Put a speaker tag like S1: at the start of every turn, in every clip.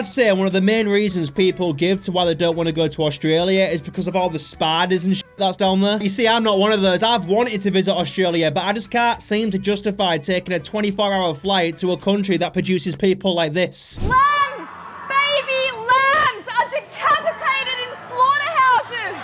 S1: I'd say one of the main reasons people give to why they don't want to go to Australia is because of all the spiders and shit that's down there. You see, I'm not one of those. I've wanted to visit Australia, but I just can't seem to justify taking a 24-hour flight to a country that produces people like this.
S2: Lambs! Baby lambs are decapitated in slaughterhouses!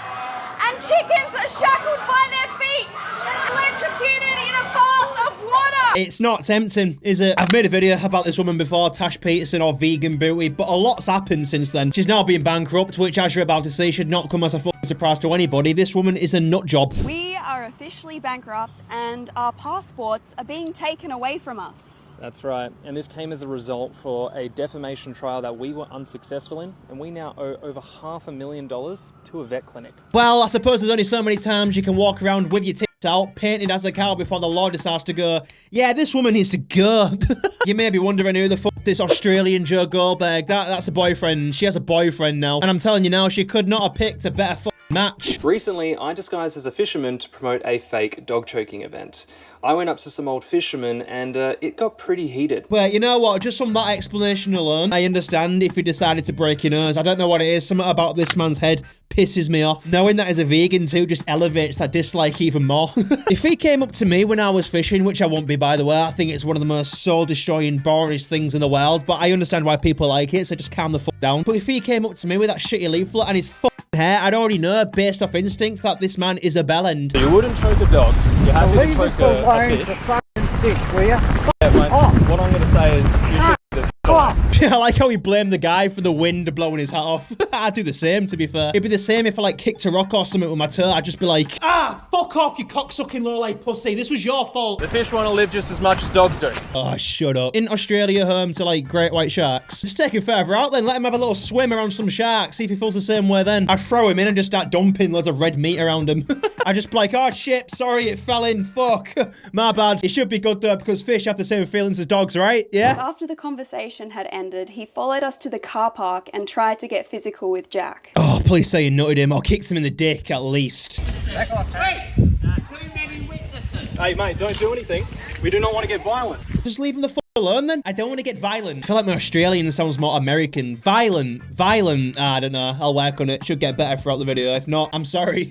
S2: And chickens are shackled by their feet and electrocuted in a bath of water!
S1: It's not tempting, is it? I've made a video about this woman before, Tash Peterson, or Vegan Booty, but a lot's happened since then. She's now been bankrupt, which, as you're about to see, should not come as a fucking surprise to anybody. This woman is a nut job.
S3: We are officially bankrupt and our passports are being taken away from us.
S4: That's right, and this came as a result for a defamation trial that we were unsuccessful in, and we now owe over $500,000 to a vet clinic.
S1: Well, I suppose there's only so many times you can walk around with your tits out, painted as a cow before the law decides to go, yeah, this woman needs to go. You may be wondering who the fuck this Australian Joe Goldberg, that's a boyfriend. She has a boyfriend now, and I'm telling you now, she could not have picked a better fucking match.
S4: Recently, I disguised as a fisherman to promote a fake dog choking event. I went up to some old fishermen and it got pretty heated.
S1: Well, you know what? Just from that explanation alone, I understand if he decided to break your nose. I don't know what it is. Something about this man's head pisses me off. Knowing that he's a vegan too just elevates that dislike even more. If he came up to me when I was fishing, which I won't be, by the way, I think it's one of the most soul-destroying, boring things in the world, but I understand why people like it, so just calm the fuck down. But if he came up to me with that shitty leaflet and his fucking hair, I'd already know, based off instinct, that this man is a bellend.
S4: So you wouldn't choke a dog, you're happy to choke a fish.
S5: The fucking fish, will you?
S4: Yeah, mate, what I'm going to say is you should
S1: I like how he blamed the guy for the wind blowing his hat off. I'd do the same, to be fair. It'd be the same if I, like, kicked a rock or something with my toe. I'd just be like, ah, fuck off, you cocksucking low-life pussy. This was your fault.
S4: The fish want to live just as much as dogs do.
S1: Oh, shut up. In Australia, home to, like, great white sharks? Just take him further out then. Let him have a little swim around some sharks. See if he feels the same way then. I'd throw him in and just start dumping loads of red meat around him. I'd just be like, oh, shit, sorry, it fell in. Fuck. My bad. It should be good, though, because fish have the same feelings as dogs, right? Yeah?
S3: After the conversation had ended, he followed us to the car park and tried to get physical with Jack.
S1: Oh, please say you nutted him or kicked him in the dick, at least.
S4: Hey, mate, don't do anything. We do not want to get violent.
S1: Just leave him the fuck alone, then. I don't want to get violent. I feel like my Australian sounds more American. Violent. I don't know. I'll work on it. Should get better throughout the video. If not, I'm sorry.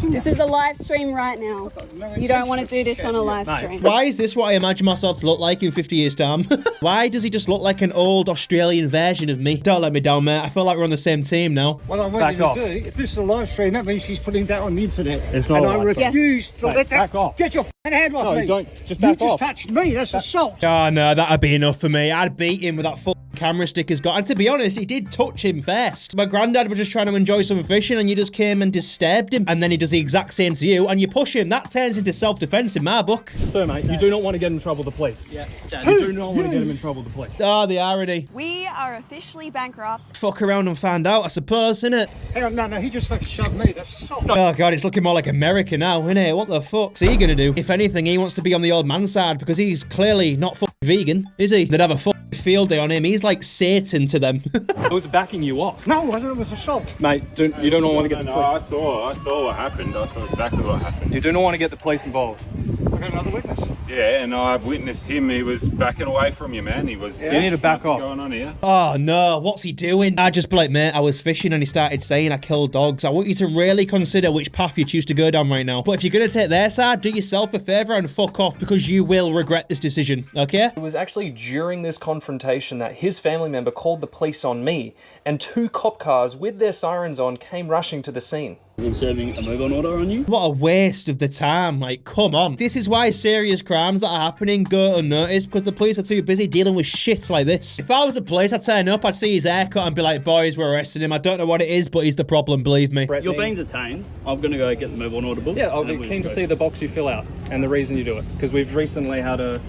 S3: This is a live stream right now. You don't want to do this on a live stream.
S1: Why is this what I imagine myself to look like in 50 years' time? Why does he just look like an old Australian version of me? Don't let me down, mate. I feel like we're on the same team now.
S5: What I want you to do, if this is a live stream, that means she's putting that on the internet.
S4: It's not
S5: and
S4: a
S5: I
S4: live
S5: refuse to let that...
S4: back off.
S5: Get your f***ing hand off me.
S4: No, don't. Just back off.
S5: You just touched me. That's assault.
S1: Oh, no, that'd be enough for me. I'd beat him with that fucking camera stick he's got. And to be honest, he did touch him first. My granddad was just trying to enjoy some fishing and you just came and disturbed him. And then he does the exact same to you and you push him. That turns into self-defense in my book.
S4: So, mate, you do not want to get in trouble with the police. Yeah. You do not want to get him in trouble with the police.
S1: Oh, the irony.
S3: We are officially bankrupt.
S1: Fuck around and find out, I suppose, innit?
S5: Hang on, no, he just fucking shoved me. That's assault.
S1: Oh, God, it's looking more like America now, innit? What the fuck's he gonna do? If anything, he wants to be on the old man side because he's clearly not fucking vegan, is he? They'd have a fucking field day on him. He's like Satan to them.
S4: I was backing you off.
S5: No, it wasn't. It was assault.
S4: Mate, you don't want to get the police.
S6: No, I saw what happened. I saw exactly what happened.
S4: You do not want to get the police involved.
S5: I got another witness.
S6: Yeah, and I witnessed him. He was backing away from you, man. He was.
S4: You need to back off.
S6: Going on here.
S1: Oh no, what's he doing? I'd just be like, mate, I was fishing and he started saying I killed dogs. I want you to really consider which path you choose to go down right now. But if you're gonna take their side, do yourself a favour and fuck off because you will regret this decision, okay?
S4: It was actually during this confrontation that his family member called the police on me, and 2 cop cars with their sirens on came rushing to the scene.
S7: I'm serving a move-on order on you.
S1: What a waste of the time, like, come on. This is why serious crimes that are happening go unnoticed, because the police are too busy dealing with shit like this. If I was the police, I'd turn up, I'd see his haircut and be like, boys, we're arresting him. I don't know what it is, but he's the problem, believe me.
S7: You're being detained. I'm going to go get the move-on order book.
S4: Yeah, I'll be keen to see the box you fill out and the reason you do it, because we've recently had a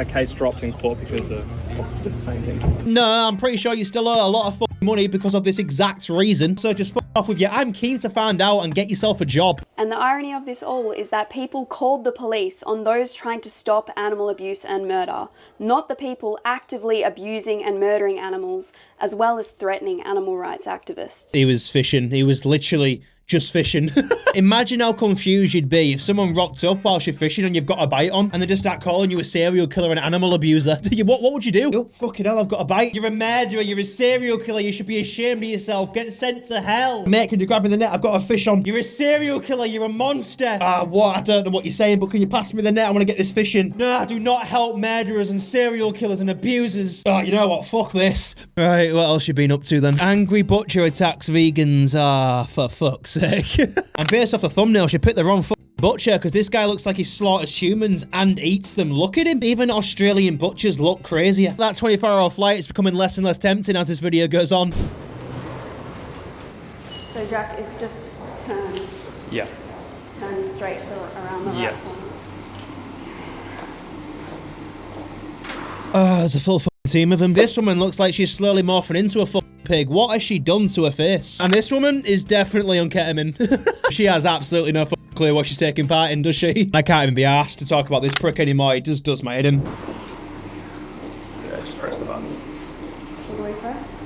S4: case dropped in court because the cops did the same thing.
S1: No, I'm pretty sure you still owe a lot of fucking money because of this exact reason. So just fuck off with you. I'm keen to find out and get yourself a job.
S3: And the irony of this all is that people called the police on those trying to stop animal abuse and murder, not the people actively abusing and murdering animals, as well as threatening animal rights activists.
S1: He was fishing. He was literally just fishing. Imagine how confused you'd be if someone rocked up whilst you're fishing and you've got a bite on, and they just start calling you a serial killer and animal abuser. What would you do? Oh, fucking hell, I've got a bite. You're a murderer, you're a serial killer, you should be ashamed of yourself. Get sent to hell. Mate, can you grab me the net? I've got a fish on. You're a serial killer, you're a monster. What? I don't know what you're saying, but can you pass me the net? I want to get this fishing. No, I do not help murderers and serial killers and abusers. Oh, you know what? Fuck this. Right, what else you been up to then? Angry butcher attacks vegans. For fuck's sake. And based off the thumbnail, she picked the wrong butcher, because this guy looks like he slaughters humans and eats them. Look at him. Even Australian butchers look crazier. That 24-hour flight is becoming less and less tempting as this video goes on.
S3: So Jack, it's just turn straight to around the right corner.
S1: Oh, there's a full team of them. This woman looks like she's slowly morphing into a pig. What has she done to her face? And this woman is definitely on ketamine. She has absolutely no clue what she's taking part in, does she? I can't even be asked to talk about this prick anymore. It just does my head in.
S4: Yeah, just press the button.
S3: Should we press?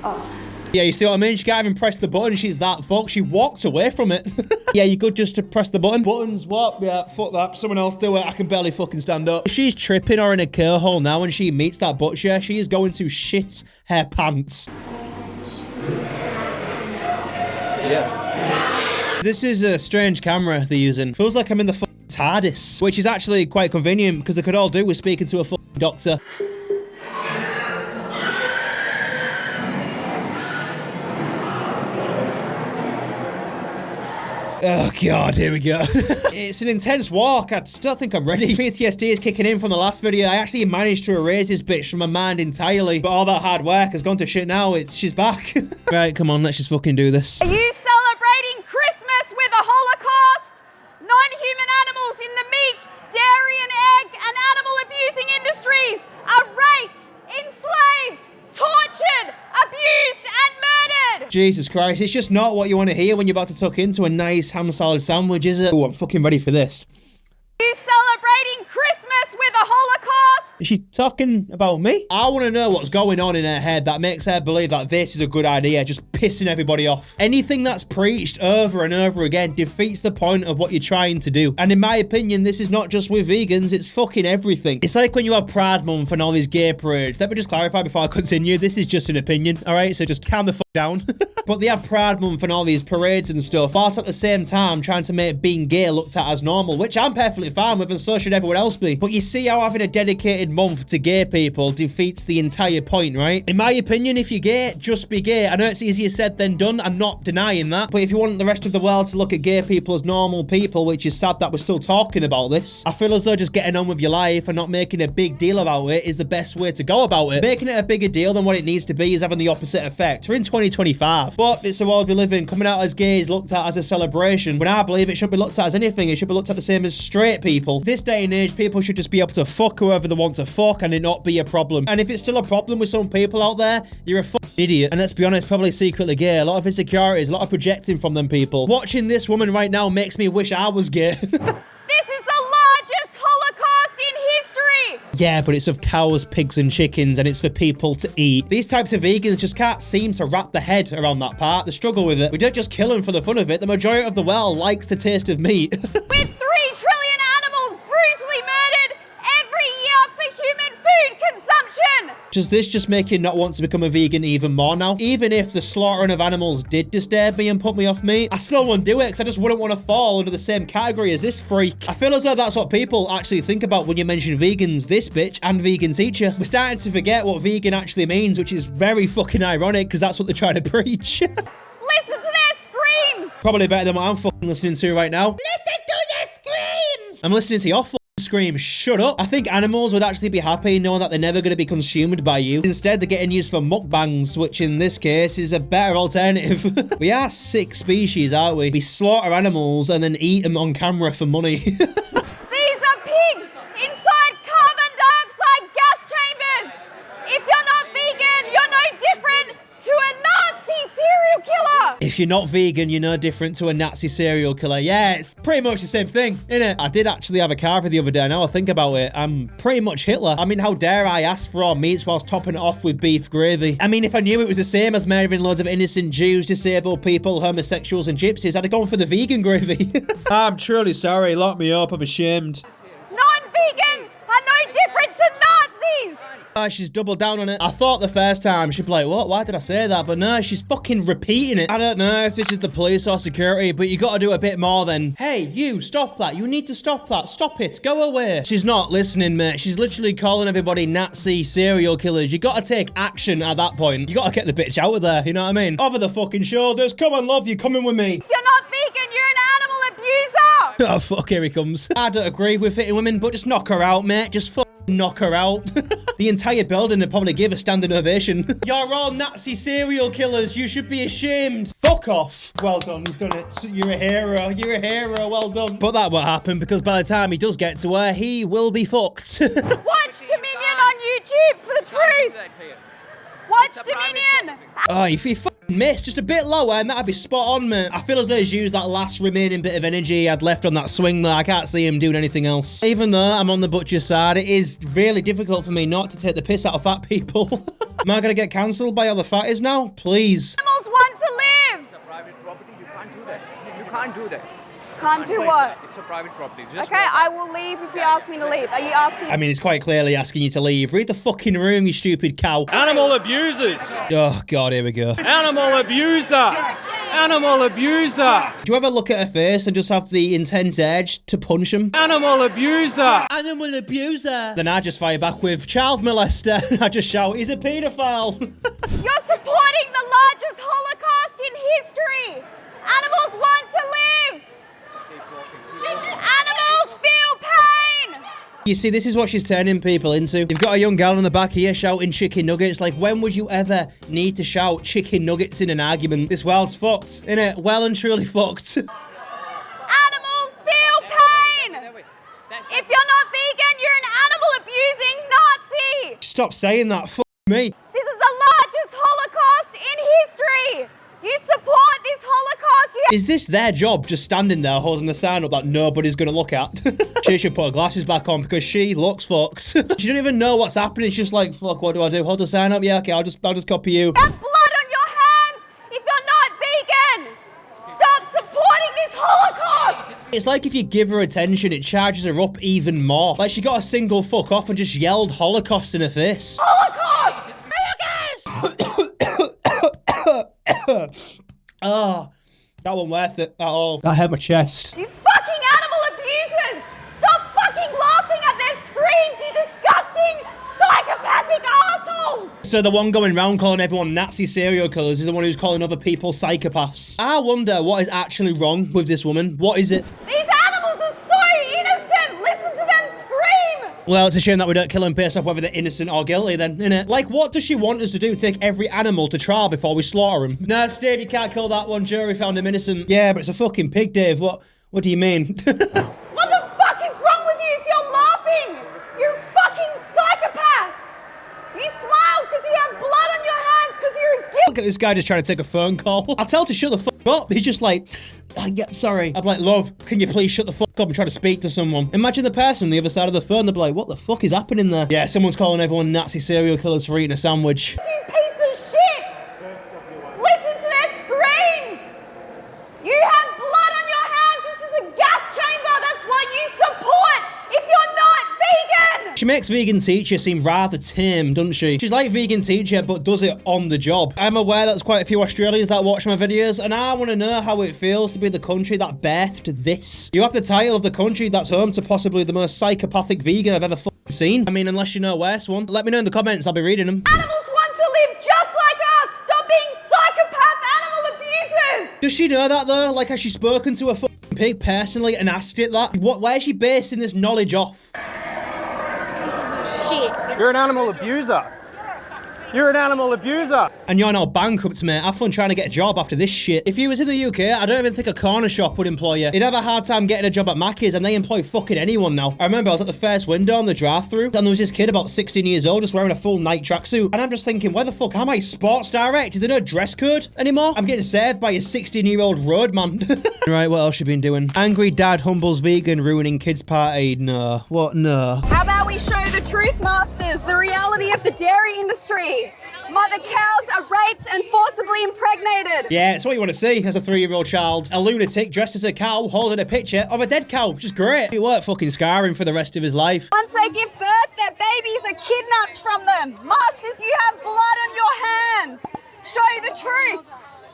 S3: Oh.
S1: Yeah, you see what I mean? She can't even press the button. She's that fucked. She walked away from it. Yeah, you could just to press the button. Buttons, what? Yeah, fuck that. Someone else do it. I can barely fucking stand up. If she's tripping or in a care hole now and she meets that butcher, she is going to shit her pants.
S4: Yeah.
S1: This is a strange camera they're using. Feels like I'm in the fucking TARDIS, which is actually quite convenient because they could all do with speaking to a fucking doctor. Oh god, here we go. It's an intense walk. I just don't think I'm ready. PTSD is kicking in from the last video. I actually managed to erase this bitch from my mind entirely, but all that hard work has gone to shit now. She's back. Right, come on, let's just fucking do this.
S2: Are you celebrating Christmas with a Holocaust? Non-human animals in the meat, dairy and egg and animal abusing industries are raped, enslaved, tortured, abused and murdered.
S1: Jesus Christ, it's just not what you want to hear when you're about to tuck into a nice ham salad sandwich, is it? Oh, I'm fucking ready for this.
S2: Are you celebrating Christmas with a Holocaust?
S1: Is she talking about me? I want to know what's going on in her head that makes her believe that this is a good idea, just pissing everybody off. Anything that's preached over and over again defeats the point of what you're trying to do. And in my opinion, this is not just with vegans, it's fucking everything. It's like when you have Pride Month and all these gay parades. Let me just clarify before I continue. This is just an opinion, all right? So just calm the fuck down. But they have Pride Month and all these parades and stuff, whilst at the same time trying to make being gay looked at as normal, which I'm perfectly fine with, and so should everyone else be. But you see how having a dedicated month to gay people defeats the entire point, right? In my opinion, if you're gay, just be gay. I know it's easier said than done, I'm not denying that, but if you want the rest of the world to look at gay people as normal people, which is sad that we're still talking about this, I feel as though just getting on with your life and not making a big deal about it is the best way to go about it. Making it a bigger deal than what it needs to be is having the opposite effect. We're in 2025, but it's the world we live in. Coming out as gay is looked at as a celebration, when I believe it shouldn't be looked at as anything. It should be looked at the same as straight people. This day and age, people should just be able to fuck whoever they want to fuck and it not be a problem. And if it's still a problem with some people out there, you're a fucking idiot. And let's be honest, probably secretly gay. A lot of insecurities, a lot of projecting from them people. Watching this woman right now makes me wish I was gay.
S2: This is the largest Holocaust in history.
S1: Yeah, but it's of cows, pigs and chickens, and it's for people to eat. These types of vegans just can't seem to wrap their head around that part. They struggle with it. We don't just kill them for the fun of it. The majority of the world likes the taste of meat.
S2: With 3 trillion animals brutally murdered every year for human food consumption.
S1: Does this just make you not want to become a vegan even more now? Even if the slaughtering of animals did disturb me and put me off meat, I still wouldn't do it because I just wouldn't want to fall under the same category as this freak. I feel as though that's what people actually think about when you mention vegans, this bitch and vegan teacher. We're starting to forget what vegan actually means, which is very fucking ironic because that's what they're trying to preach.
S2: Listen to their screams.
S1: Probably better than what I'm fucking listening to right now. Listen to their screams. I'm listening to your scream. Shut up. I think animals would actually be happy knowing that they're never going to be consumed by you. Instead, they're getting used for mukbangs, which in this case is a better alternative. We are sick species, aren't we? We slaughter animals and then eat them on camera for money.
S2: These are pigs inside carbon dioxide gas chambers. If you're not vegan, you're no different to a Nazi serial killer.
S1: If you're not vegan, you're no different to a Nazi serial killer. Yeah, it's pretty much the same thing, innit? I did actually have a carver the other day. Now I think about it, I'm pretty much Hitler. I mean, how dare I ask for our meats whilst topping it off with beef gravy? I mean, if I knew it was the same as murdering loads of innocent Jews, disabled people, homosexuals and gypsies, I'd have gone for the vegan gravy. I'm truly sorry. Lock me up. I'm ashamed.
S2: Non-vegans are no different to Nazis!
S1: She's doubled down on it. I thought the first time she'd be like, what? Why did I say that? But no, she's fucking repeating it. I don't know if this is the police or security, but you gotta do a bit more than, hey, you, stop that. You need to stop that. Stop it. Go away. She's not listening, mate. She's literally calling everybody Nazi serial killers. You gotta take action at that point. You gotta get the bitch out of there, you know what I mean? Over the fucking shoulders. Come on, love, you coming with me.
S2: If you're not vegan, you're an animal abuser!
S1: Oh, fuck, here he comes. I don't agree with hitting women, but just knock her out, mate. Just knock her out. The entire building would probably give a standing ovation. You're all Nazi serial killers. You should be ashamed. Fuck off. Well done. You've done it. You're a hero. You're a hero. Well done. But that won't happen because by the time he does get to her, he will be fucked.
S2: Watch Dominion on YouTube for the truth! Watch Dominion!
S1: Oh, if he fucking missed just a bit lower and that'd be spot on, mate. I feel as though he's used that last remaining bit of energy I'd left on that swing there. I can't see him doing anything else. Even though I'm on the butcher's side, it is really difficult for me not to take the piss out of fat people. Am I gonna get cancelled by all the fatties now? Please.
S2: Animals want to live!
S8: It's a private property, you can't do that. You can't do that.
S2: Can't do what?
S8: It's a private property. Just
S2: Okay, I will leave if you ask me to leave. Are you asking?
S1: I mean, it's quite clearly asking you to leave. Read the fucking room, you stupid cow.
S7: Animal abusers!
S1: Oh, God, here we go.
S7: Animal abuser! Animal abuser!
S1: Do you ever look at her face and just have the intense urge to punch him?
S7: Animal abuser!
S1: Animal abuser! Then I just fire back with child molester. I just shout, he's a paedophile.
S2: You're supporting the largest Holocaust in history! Animals want to live! Animals feel pain!
S1: You see, this is what she's turning people into. You've got a young girl in the back here shouting chicken nuggets. Like, when would you ever need to shout chicken nuggets in an argument? This world's fucked, innit? Well and truly fucked.
S2: Animals feel pain! If you're not vegan, you're an animal-abusing Nazi!
S1: Stop saying that. Fuck me.
S2: This is the largest Holocaust in history! You support this Holocaust!
S1: Is this their job, just standing there holding the sign up that nobody's gonna look at? She should put her glasses back on because she looks fucked. She don't even know what's happening. She's just like, fuck, what do I do? Hold the sign up? Yeah, okay, I'll just copy you.
S2: You have blood on your hands if you're not vegan! Stop supporting this Holocaust!
S1: It's like if you give her attention, it charges her up even more. Like she got a single fuck off and just yelled Holocaust in her face.
S2: Holocaust!
S1: Oh, that wasn't worth it at all. That hurt my chest.
S2: You fucking animal abusers! Stop fucking laughing at their screams, you disgusting psychopathic assholes!
S1: So the one going round calling everyone Nazi serial killers is the one who's calling other people psychopaths. I wonder what is actually wrong with this woman. What is it?
S2: These animals are so innocent! Listen to them scream!
S1: Well, it's a shame that we don't kill them based off whether they're innocent or guilty then, innit? Like, what does she want us to do? Take every animal to trial before we slaughter them? No, Dave, you can't kill that one. Jury found him innocent. Yeah, but it's a fucking pig, Dave. What do you mean?
S2: What the fuck is wrong with you if you're laughing? You're a fucking psychopath! You smile because you have blood on your hands because you're a guilty.
S1: Look at this guy just trying to take a phone call. I'll tell her to shut the fuck up. He's just like, yeah, sorry. I'm like, love, can you please shut the fuck up? I'm trying to speak to someone. Imagine the person on the other side of the phone. They'll be like, what the fuck is happening there? Yeah, someone's calling everyone Nazi serial killers for eating a sandwich.
S2: You piece of shit! Listen to their screams! You have blood on your hands! This is a gas chamber! That's what you support if you're not vegan!
S1: She makes vegan teacher seem rather tame, doesn't she? She's like vegan teacher, but does it on the job. I'm aware there's quite a few Australians that watch my videos, and I want to know how it feels to be the country that birthed this. You have the title of the country that's home to possibly the most psychopathic vegan I've ever fucking seen. I mean, unless you know worse one. Let me know in the comments, I'll be reading them.
S2: Animals want to live just like us! Stop being psychopath animal abusers!
S1: Does she know that though? Like, has she spoken to a fucking pig personally and asked it that? Where's she basing this knowledge off?
S2: Shit.
S8: You're an animal abuser.
S7: You're an animal abuser.
S1: And you're now bankrupt, mate. Have fun trying to get a job after this shit. If you was in the UK, I don't even think a corner shop would employ you. You'd have a hard time getting a job at Mackey's, and they employ fucking anyone now. I remember I was at the first window on the drive-thru, and there was this kid about 16 years old just wearing a full Nike tracksuit. And I'm just thinking, where the fuck am I? Sports Direct? Is there no dress code anymore? I'm getting saved by a 16-year-old roadman. Right, what else you been doing? Angry dad humbles vegan, ruining kids' party. No. What? No.
S2: How about we show the truth, masters, the reality of the dairy industry? Mother cows are raped and forcibly impregnated.
S1: Yeah, it's what you want to see as a 3-year-old child. A lunatic dressed as a cow holding a picture of a dead cow, which is great. It weren't fucking scarring for the rest of his life.
S2: Once they give birth, their babies are kidnapped from them. Masters, you have blood on your hands. Show the truth.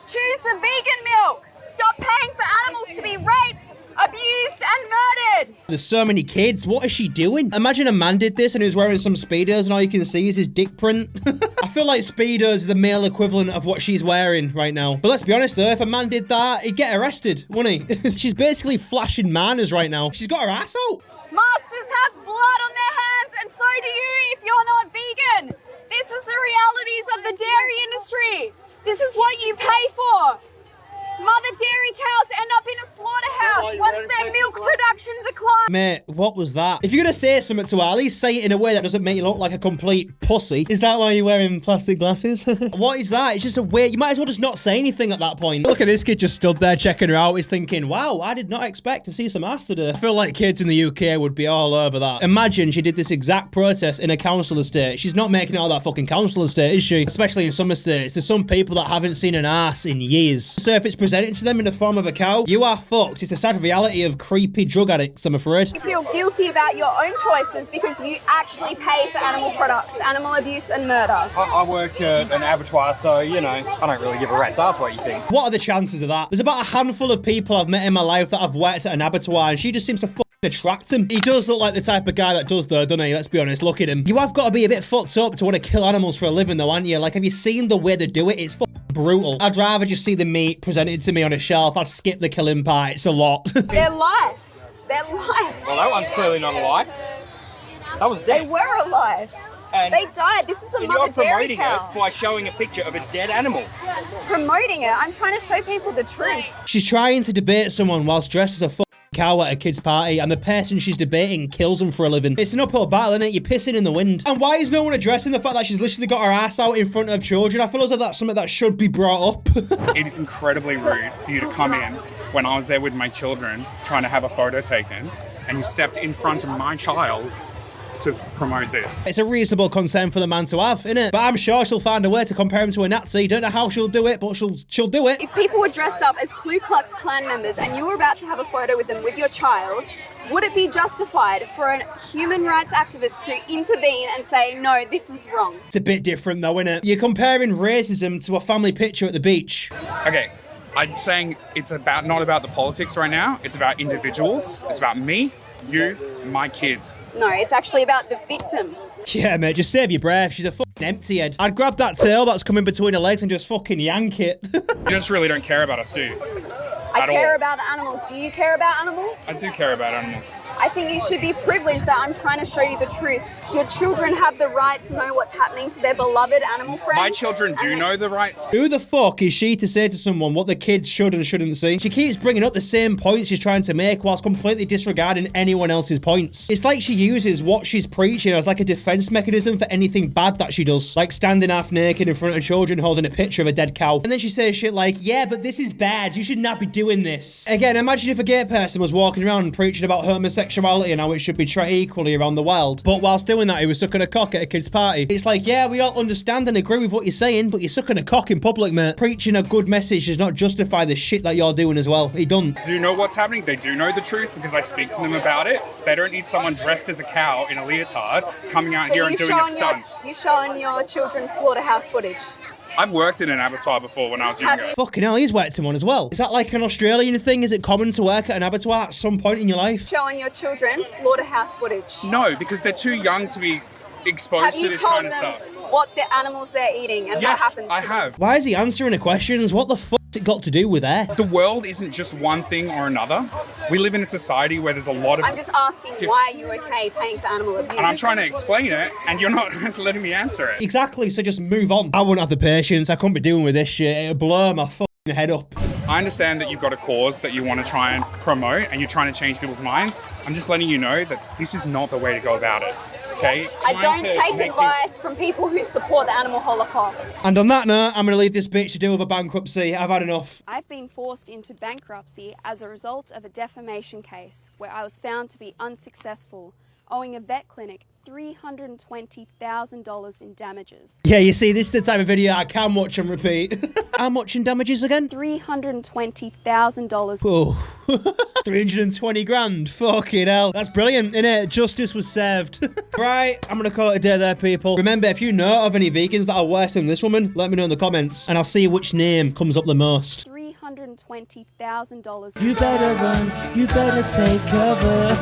S2: Choose the vegan milk. Stop paying for animals to be raped, abused and murdered.
S1: There's so many kids. What is she doing? Imagine a man did this and he was wearing some Speedos and all you can see is his dick print. I feel like Speedos is the male equivalent of what she's wearing right now. But let's be honest though, if a man did that, he'd get arrested, wouldn't he? She's basically flashing manners right now. She's got her ass out.
S2: Masters have blood on their hands, and so do you if you're not vegan. This is the realities of the dairy industry. This is what you pay for. Mother dairy cows end up in a slaughterhouse once their milk production declines.
S1: Mate, what was that? If you're gonna say something to her, at least say it in a way that doesn't make you look like a complete pussy. Is that why you're wearing plastic glasses? What is that? It's just a weird... You might as well just not say anything at that point. Look at this kid just stood there checking her out. He's thinking, wow, I did not expect to see some ass today. I feel like kids in the UK would be all over that. Imagine she did this exact protest in a council estate. She's not making it out of that fucking council estate, is she? Especially in some estates. There's some people that haven't seen an ass in years. So if it's presented to them in the form of a cow, you are fucked. It's a sad reality of creepy drug addicts, I'm afraid.
S2: You feel guilty about your own choices because you actually pay for animal products, animal abuse and murder.
S9: I work at an abattoir, so, you know, I don't really give a rat's ass what you think.
S1: What are the chances of that? There's about a handful of people I've met in my life that have worked at an abattoir, and she just seems to attract him. He does look like the type of guy that does though, doesn't he? Let's be honest, look at him. You have got to be a bit fucked up to want to kill animals for a living though, aren't you? Like, have you seen the way they do it? It's brutal. I'd rather just see the meat presented to me on a shelf. I'd skip the killing part. It's a lot.
S2: Their life. Their life.
S9: Well, that one's clearly not alive. That one's dead.
S2: They were alive.
S9: And
S2: they died. This is a mother
S9: you're
S2: dairy
S9: promoting
S2: cow.
S9: it by showing a picture of a dead animal.
S2: Promoting it? I'm trying to show people the truth.
S1: She's trying to debate someone whilst dressed as a cow at a kid's party, and the person she's debating kills them for a living. It's an uphill battle, isn't it? You're pissing in the wind. And why is no one addressing the fact that she's literally got her ass out in front of children? I feel as though that's something that should be brought up.
S10: It is incredibly rude for you to come in when I was there with my children trying to have a photo taken, and you stepped in front of my child to promote this.
S1: It's a reasonable concern for the man to have, innit? But I'm sure she'll find a way to compare him to a Nazi. Don't know how she'll do it, but she'll do it.
S2: If people were dressed up as Ku Klux Klan members and you were about to have a photo with them with your child, would it be justified for a human rights activist to intervene and say, no, this is wrong?
S1: It's a bit different though, innit? You're comparing racism to a family picture at the beach.
S10: Okay, I'm saying it's not about the politics right now. It's about individuals. It's about me, you, my kids.
S2: No, it's actually about the victims.
S1: Yeah, mate, just save your breath. She's a fucking empty head. I'd grab that tail that's coming between her legs and just fucking yank it.
S10: You just really don't care about us, do you?
S2: I care about the animals. Do you care about animals?
S10: I do care about animals.
S2: I think you should be privileged that I'm trying to show you the truth. Your children have the right to know what's happening to their beloved animal friends.
S10: My children do know the right.
S1: Who the fuck is she to say to someone what the kids should and shouldn't see? She keeps bringing up the same points she's trying to make whilst completely disregarding anyone else's points. It's like she uses what she's preaching as like a defense mechanism for anything bad that she does. Like standing half naked in front of children holding a picture of a dead cow. And then she says shit like, yeah, but this is bad. You should not be doing this. Again, imagine if a gay person was walking around and preaching about homosexuality and how it should be treated equally around the world. But whilst doing that, he was sucking a cock at a kid's party. It's like, yeah, we all understand and agree with what you're saying, but you're sucking a cock in public, mate. Preaching a good message does not justify the shit that you're doing as well. He done.
S10: Do you know what's happening? They do know the truth because I speak to them about it. They don't need someone dressed as a cow in a leotard coming out here and doing a stunt.
S2: You showing your children slaughterhouse footage?
S10: I've worked in an abattoir before when I was younger.
S1: Fucking hell, he's worked in one as well. Is that like an Australian thing? Is it common to work at an abattoir at some point in your life?
S2: Showing your children slaughterhouse footage?
S10: No, because they're too young to be exposed to this kind of stuff.
S2: What the animals they're eating and what happens to them?
S10: I have.
S1: Why is he answering the questions? What the fuck? What's it got to do with her?
S10: The world isn't just one thing or another. We live in a society where there's a lot of...
S3: I'm just asking, why are you okay paying for animal abuse?
S10: And I'm trying to explain it, and you're not letting me answer it.
S1: Exactly, so just move on. I wouldn't have the patience. I couldn't be dealing with this shit. It'll blow my fucking head up.
S10: I understand that you've got a cause that you want to try and promote, and you're trying to change people's minds. I'm just letting you know that this is not the way to go about it. Okay?
S3: I don't take advice from people who support the animal holocaust.
S1: And on that note, I'm going to leave this bitch to deal with a bankruptcy. I've had enough.
S3: I've been forced into bankruptcy as a result of a defamation case where I was found to be unsuccessful, owing a vet clinic $320,000 in damages.
S1: Yeah, you see, this is the type of video I can watch and repeat. How much in damages again?
S3: $320,000.
S1: Oh, 320 grand. Fucking hell. That's brilliant, innit? Justice was served. Right, I'm gonna call it a day there, people. Remember, if you know of any vegans that are worse than this woman, let me know in the comments, and I'll see which name comes up the most.
S3: $320,000.
S1: You better run, you better take cover.